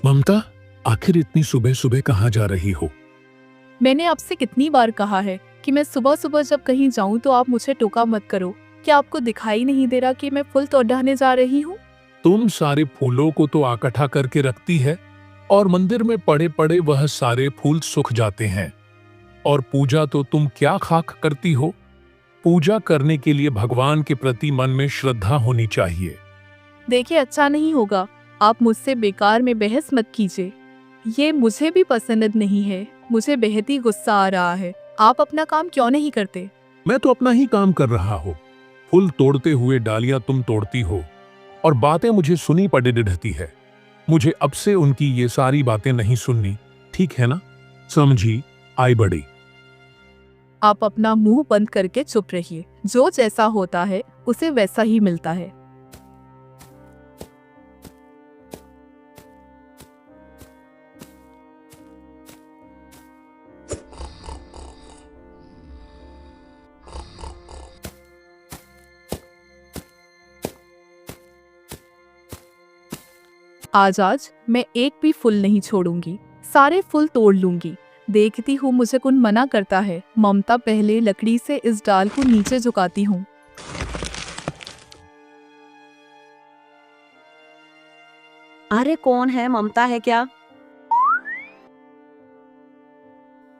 ममता, आखिर इतनी सुबह सुबह कहाँ जा रही हो? मैंने आपसे कितनी बार कहा है कि मैं सुबह सुबह जब कहीं जाऊं तो आप मुझे टोका मत करो। क्या आपको दिखाई नहीं दे रहा कि मैं फूल तोड़ने जा रही हूँ? तुम सारे फूलों को तो इकट्ठा करके रखती है और मंदिर में पड़े पड़े वह सारे फूल सूख जाते हैं। और पूजा तो तुम क्या खाक करती हो? पूजा करने के लिए भगवान के प्रति मन में श्रद्धा होनी चाहिए। देखिए, अच्छा नहीं होगा। आप मुझसे बेकार में बहस मत कीजिए। ये मुझे भी पसंद नहीं है। मुझे बेहद ही गुस्सा आ रहा है। आप अपना काम क्यों नहीं करते? मैं तो अपना ही काम कर रहा हूँ। फूल तोड़ते हुए डालियां तुम तोड़ती हो और बातें मुझे सुनी पड़ी रहती है। मुझे अब से उनकी ये सारी बातें नहीं सुननी, ठीक है ना? समझी? आई बड़ी। आप अपना मुंह बंद करके चुप रहिए। जो जैसा होता है उसे वैसा ही मिलता है। आज मैं एक भी फूल नहीं छोड़ूंगी। सारे फूल तोड़ लूंगी। देखती हूँ मुझे कौन मना करता है। ममता, पहले लकड़ी से इस डाल को नीचे झुकाती हूँ। अरे कौन है? ममता है क्या?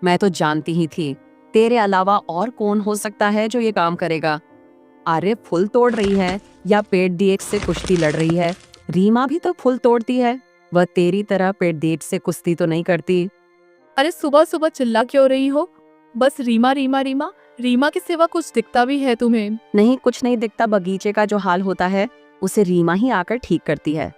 मैं तो जानती ही थी, तेरे अलावा और कौन हो सकता है जो ये काम करेगा। अरे फूल तोड़ रही है या पेड़ देठ से कुश्ती लड़ रही है? रीमा भी तो फूल तोड़ती है। वह तेरी तरह पेड़ देठ से कुश्ती तो नहीं करती। अरे सुबह सुबह चिल्ला क्यों रही हो? बस रीमा रीमा रीमा। रीमा के सिवा कुछ दिखता भी है तुम्हें? नहीं, कुछ नहीं दिखता। बगीचे का जो हाल होता है उसे रीमा ही आकर ठीक करती है।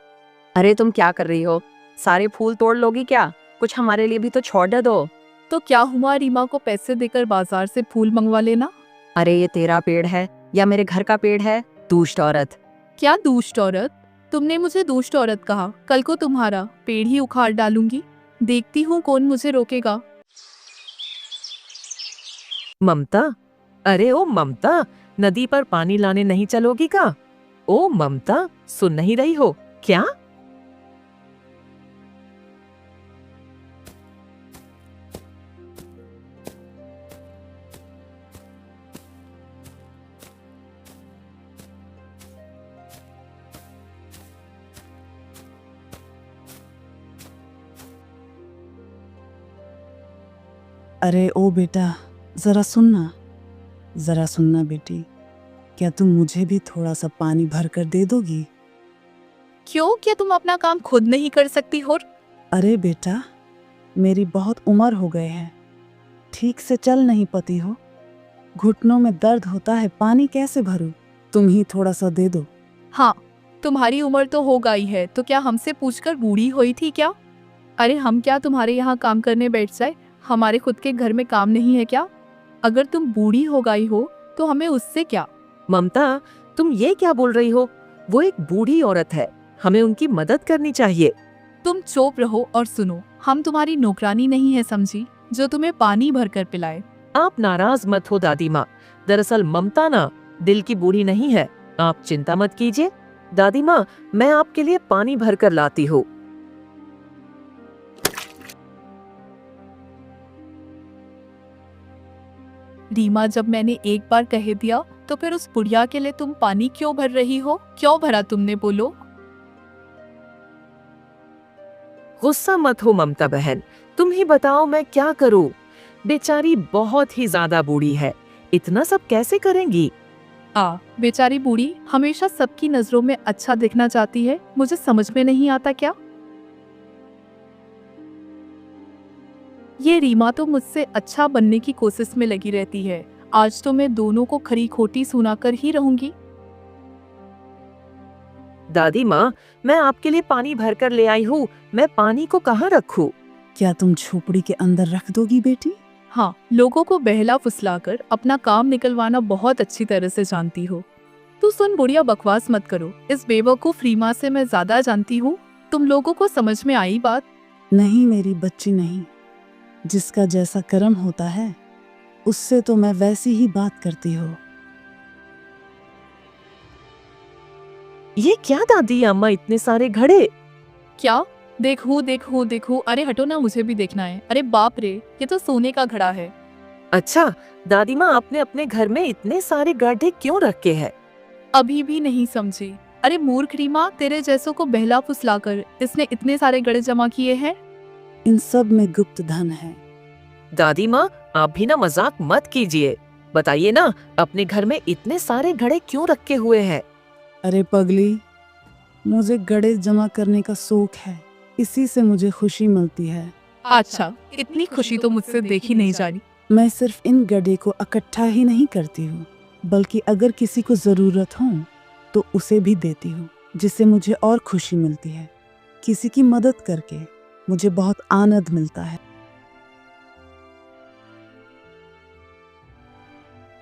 अरे तुम क्या कर रही हो? सारे फूल तोड़ लोगी क्या? कुछ हमारे लिए भी तो छोड़ दो। तो क्या हुआ, रीमा को पैसे देकर बाजार से फूल मंगवा लेना। अरे ये तेरा पेड़ है या मेरे घर का पेड़ है? दुष्ट औरत। क्या दुष्ट औरत? तुमने मुझे दुष्ट औरत कहा। कल को तुम्हारा पेड़ ही उखाड़ डालूंगी। देखती हूँ कौन मुझे रोकेगा। ममता, अरे ओ ममता, नदी पर पानी लाने नहीं चलोगी का? ओ ममता, सुन नहीं रही हो क्या? अरे ओ बेटा, जरा सुनना बेटी। क्या तुम मुझे भी थोड़ा सा पानी भर कर दे दोगी? क्यों? क्या तुम अपना काम खुद नहीं कर सकती हो? अरे बेटा, मेरी बहुत उम्र हो गई है, ठीक से चल नहीं पाती हो, घुटनों में दर्द होता है, पानी कैसे भरूं? तुम ही थोड़ा सा दे दो। हाँ, तुम्हारी उम्र तो हो गई है तो क्या हमसे पूछकर बूढ़ी हुई थी क्या? अरे हम क्या तुम्हारे यहाँ काम करने बैठ जाए? हमारे खुद के घर में काम नहीं है क्या? अगर तुम बूढ़ी हो गई हो तो हमें उससे क्या? ममता, तुम ये क्या बोल रही हो? वो एक बूढ़ी औरत है, हमें उनकी मदद करनी चाहिए। तुम चुप रहो और सुनो। हम तुम्हारी नौकरानी नहीं है समझी, जो तुम्हें पानी भर कर पिलाए। आप नाराज मत हो दादी माँ। दरअसल ममता ना दिल की बूढ़ी नहीं है, आप चिंता मत कीजिए। दादी माँ, मैं आपके लिए पानी भर कर लाती हूँ। रीमा, जब मैंने एक बार कह दिया तो फिर उस बुढ़िया के लिए तुम पानी क्यों भर रही हो? क्यों भरा तुमने, बोलो? गुस्सा मत हो ममता बहन, तुम ही बताओ मैं क्या करूँ। बेचारी बहुत ही ज्यादा बूढ़ी है, इतना सब कैसे करेंगी? बेचारी बूढ़ी हमेशा सबकी नजरों में अच्छा दिखना चाहती है। मुझे समझ में नहीं आता क्या? ये रीमा तो मुझसे अच्छा बनने की कोशिश में लगी रहती है। आज तो मैं दोनों को खरी खोटी सुनाकर ही रहूंगी। दादी माँ, मैं आपके लिए पानी भर कर ले आई हूँ, मैं पानी को कहाँ रखूँ? क्या तुम झोपड़ी के अंदर रख दोगी बेटी? हाँ, लोगों को बहला फुसलाकर अपना काम निकलवाना बहुत अच्छी तरह से जानती हो। तू सुन बुढ़िया, बकवास मत करो। इस बेवकूफ रीमा से मैं ज्यादा जानती हूँ। तुम लोगों को समझ में आई बात? नहीं मेरी बच्ची, नहीं। जिसका जैसा कर्म होता है उससे तो मैं वैसी ही बात करती हूँ। ये क्या दादी अम्मा, इतने सारे घड़े? क्या देखो देखो देखो, अरे हटो ना, मुझे भी देखना है। अरे बाप रे, ये तो सोने का घड़ा है। अच्छा दादी माँ, आपने अपने घर में इतने सारे गड्ढे क्यों रखे हैं? अभी भी नहीं समझी? अरे मूर्ख रीमा, तेरे जैसों को बहला फुसलाकर इसने इतने सारे गड़े जमा किए हैं। इन सब में गुप्त धन है। दादी माँ, आप भी ना मजाक मत कीजिए। बताइए ना, अपने घर में इतने सारे घड़े क्यों रखे हुए हैं? अरे पगली, मुझे गड़े जमा करने का शौक है, इसी से मुझे खुशी मिलती है। अच्छा, इतनी खुशी तो मुझसे देखी नहीं जा रही। मैं सिर्फ इन गड्ढे को इकट्ठा ही नहीं करती हूँ, बल्कि अगर किसी को जरूरत हो तो उसे भी देती हूँ, जिससे मुझे और खुशी मिलती है। किसी की मदद करके मुझे बहुत आनंद मिलता है।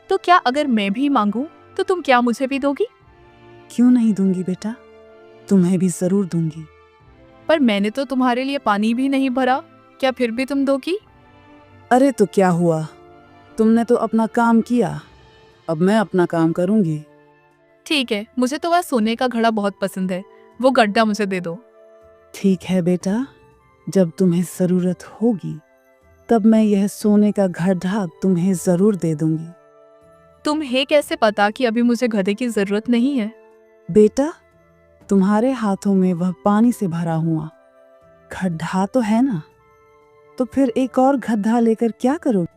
तो क्या अगर मैं भी मांगूं तो तुम क्या मुझे भी दोगी? क्यों नहीं दूंगी बेटा, तुम्हें भी जरूर दूंगी। पर मैंने तो तुम्हारे लिए पानी भी नहीं भरा, क्या फिर भी तुम दोगी? अरे तो क्या हुआ, तुमने तो अपना काम किया, अब मैं अपना काम करूंगी। ठीक है, मुझे तो वह सोने का घड़ा बहुत पसंद है, वो गड्ढा मुझे दे दो। ठीक है बेटा, जब तुम्हें जरूरत होगी तब मैं यह सोने का गड्ढा तुम्हें जरूर दे दूंगी। तुम्हें कैसे पता कि अभी मुझे गधे की जरूरत नहीं है? बेटा, तुम्हारे हाथों में वह पानी से भरा हुआ गड्ढा तो है ना, तो फिर एक और गड्ढा लेकर क्या करोगे?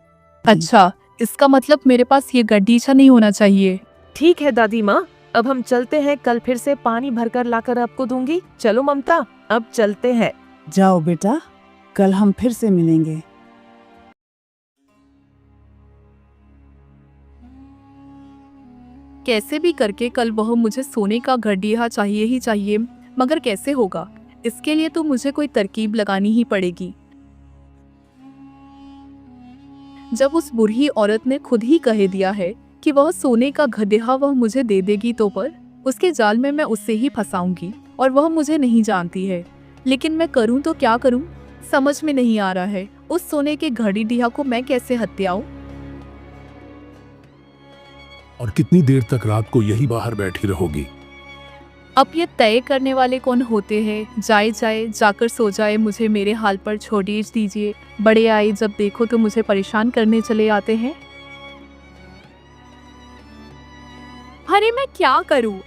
अच्छा, इसका मतलब मेरे पास ये गड्ढीचा नहीं होना चाहिए। ठीक है दादी माँ, अब हम चलते हैं, कल फिर से पानी भरकर लाकर आपको दूंगी। चलो ममता, अब चलते हैं। जाओ बेटा, कल हम फिर से मिलेंगे। कैसे भी करके कल वह मुझे सोने का गड्ढा चाहिए ही चाहिए, मगर कैसे होगा? इसके लिए तो मुझे कोई तरकीब लगानी ही पड़ेगी। जब उस बुरी औरत ने खुद ही कह दिया है कि वह सोने का गड्ढा वह मुझे दे देगी, तो पर उसके जाल में मैं उससे ही फंसाऊंगी और वह मुझे नहीं जानती है। लेकिन मैं करूं तो क्या करूं, समझ में नहीं आ रहा है। उस सोने के गड्ढा को मैं कैसे हत्याऊं? और कितनी देर तक रात को यही बाहर बैठी रहोगी? अब ये तय करने वाले कौन होते हैं? जाए जाए, जाकर सो जाए, मुझे मेरे हाल पर छोड़ दीजिए। बड़े आए जब देखो तो मुझे परेशान करने चले आते हैं। अरे मैं क्या करूं?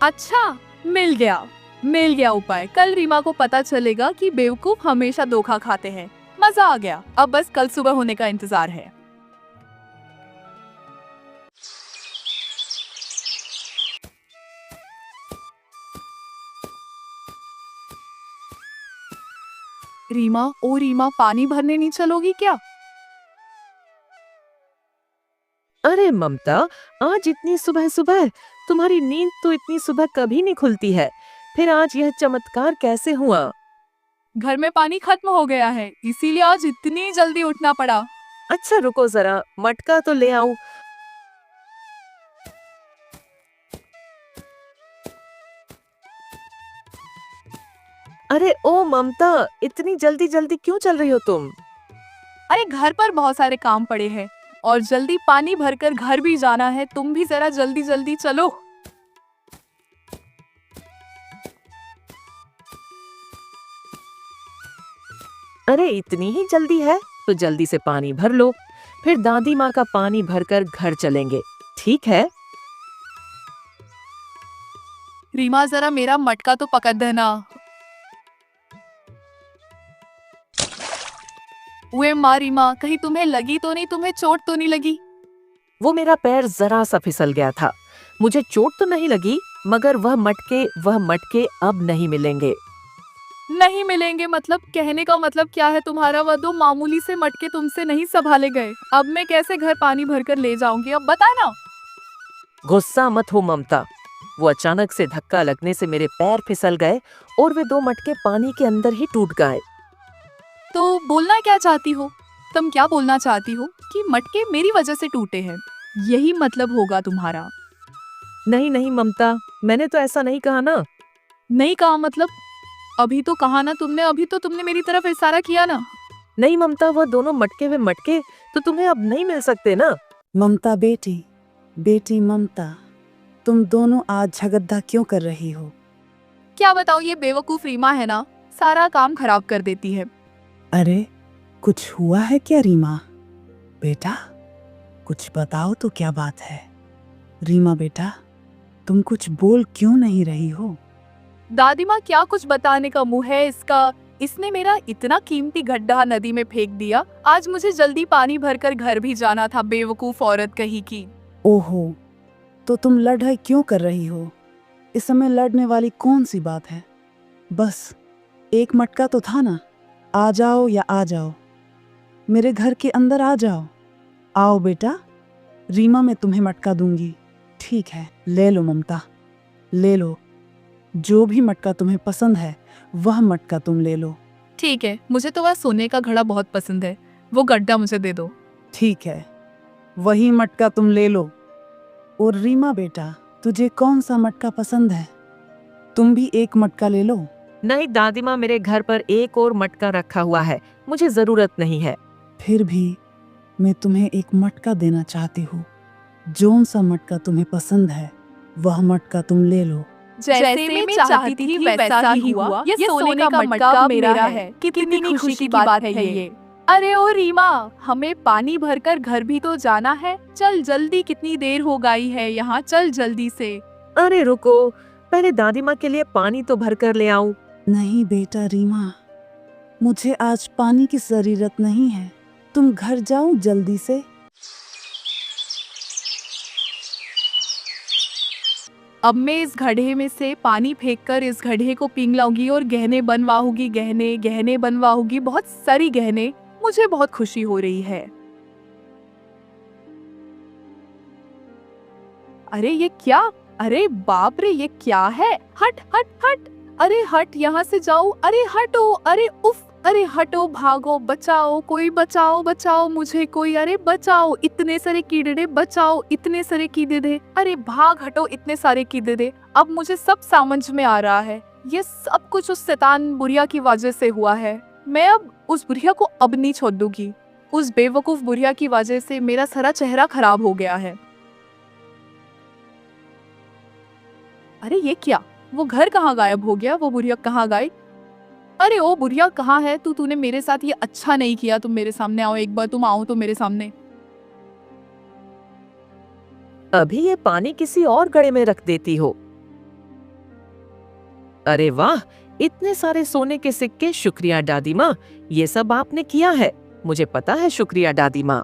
अच्छा, मिल गया उपाय। कल रीमा को पता चलेगा कि बेवकूफ हमेशा धोखा खाते हैं। मजा आ गया, अब बस कल सुबह होने का इंतजार है। रीमा, ओ रीमा, पानी भरने नहीं चलोगी क्या? अरे ममता, आज इतनी सुबह सुबह? तुम्हारी नींद तो इतनी सुबह कभी नहीं खुलती है, फिर आज यह चमत्कार कैसे हुआ? घर में पानी खत्म हो गया है, इसीलिए आज इतनी जल्दी उठना पड़ा। अच्छा रुको जरा, मटका तो ले आऊं। अरे ओ ममता, इतनी जल्दी जल्दी क्यों चल रही हो तुम? अरे घर पर बहुत सारे काम पड़े हैं और जल्दी पानी भरकर घर भी जाना है। तुम भी जरा जल्दी जल्दी चलो। अरे इतनी ही जल्दी है तो जल्दी से पानी भर लो, फिर दादी माँ का पानी भरकर घर चलेंगे। ठीक है? रीमा, जरा मेरा मटका तो पकड़ देना। वे माँ रीमा, कहीं तुम्हें लगी तो नहीं? तुम्हें चोट तो नहीं लगी? वो मेरा पैर जरा सा फिसल गया था, मुझे चोट तो नहीं लगी, मगर वह मटके अब नहीं मिलेंगे। नहीं मिलेंगे मतलब? कहने का मतलब क्या है तुम्हारा? वह दो मामूली से मटके तुमसे नहीं संभाले गए। अब मैं कैसे घर पानी भरकर ले जाऊंगी? अब बता ना। गुस्सा मत हो ममता, वो अचानक से धक्का लगने से मेरे पैर फिसल गए और वे 2 मटके पानी के अंदर ही टूट गए। तो बोलना क्या चाहती हो? तुम क्या बोलना चाहती हो कि मटके मेरी वजह से टूटे हैं? यही मतलब होगा तुम्हारा? नहीं नहीं ममता, मैंने तो ऐसा नहीं कहा ना। नहीं कहा मतलब? अभी तो कहा ना तुमने, अभी तो तुमने मेरी तरफ इशारा किया ना। नहीं ममता, वह दोनों मटके वे मटके तो तुम्हें अब नहीं मिल सकते ना। ममता बेटी ममता, तुम दोनों आज झगड़ा क्यों कर रही हो? क्या बताऊं, ये बेवकूफ रीमा है ना, सारा काम खराब कर देती है। अरे कुछ हुआ है क्या रीमा? बेटा कुछ बताओ तो, क्या बात है? रीमा बेटा, तुम कुछ बोल क्यों नहीं रही हो? दादी माँ, क्या कुछ बताने का मुंह है इसका। इसने मेरा इतना कीमती गड्ढा नदी में फेंक दिया। आज मुझे जल्दी पानी भरकर घर भी जाना था, बेवकूफ औरत कहीं की। ओहो, तो तुम लड़ाई क्यों कर रही हो? इस समय लड़ने वाली कौन सी बात है? बस एक मटका तो था ना, आ जाओ या आ जाओ, मेरे घर के अंदर आ जाओ। आओ बेटा, रीमा मैं तुम्हें मटका दूंगी। ठीक है, ले लो ममता, ले लो। जो भी मटका तुम्हें पसंद है वह मटका तुम ले लो। ठीक है, मुझे तो वह सोने का घड़ा बहुत पसंद है, वो गड्ढा मुझे दे दो। ठीक है, वही मटका तुम ले लो। और रीमा बेटा, तुझे कौन सा मटका पसंद है? तुम भी एक मटका ले लो। नहीं दादी माँ, मेरे घर पर एक और मटका रखा हुआ है, मुझे जरूरत नहीं है। फिर भी मैं तुम्हें एक मटका देना चाहती हूँ। जौन सा मटका तुम्हें पसंद है वह मटका तुम ले लो। जैसे मैं चाहती थी वैसा ही हुआ। ये सोने का मटका मेरा है। कितनी खुशी की बात है ये। अरे ओ रीमा, हमें पानी भरकर घर भी तो जाना है। चल जल्दी, कितनी देर हो गई है यहाँ, चल जल्दी से। अरे रुको, पहले दादी माँ के लिए पानी तो भर कर ले आऊं। नहीं बेटा रीमा, मुझे आज पानी की जरूरत नहीं है, तुम घर जाओ जल्दी से। अब मैं इस गड्ढे में से पानी फेंककर इस गड्ढे को पींग लाऊंगी और गहने बनवाऊंगी, गहने गहने बनवाऊंगी, बहुत सारी गहने। मुझे बहुत खुशी हो रही है। अरे ये क्या? अरे बाप रे, ये क्या है? हट हट हट, अरे हट, यहाँ से जाओ। अरे हटो, अरे उफ, अरे हटो, भागो, बचाओ, कोई बचाओ, बचाओ मुझे कोई, अरे बचाओ, इतने सारे कीड़े, बचाओ, इतने सारे कीड़े, अरे भाग हटो, इतने सारे कीड़े। अब मुझे सब समझ में आ रहा है, ये सब कुछ उस शैतान बुढ़िया की वजह से हुआ है। मैं अब उस बुढ़िया को अब नहीं छोड़ दूंगी। उस बेवकूफ बुढ़िया की वजह से मेरा सारा चेहरा खराब हो गया है। अरे ये क्या, वो घर कहाँ गायब हो गया? वो बुढ़िया कहाँ गई? अरे ओ बुढ़िया, कहाँ है तू? तूने मेरे साथ ये अच्छा नहीं किया। तुम मेरे सामने आओ एक बार, तुम आओ तो मेरे सामने। अभी ये पानी किसी और घड़े में रख देती हो। अरे वाह, इतने सारे सोने के सिक्के, शुक्रिया दादी माँ, ये सब आपने किया है। मुझे पता है, शुक्रिया दादी माँ।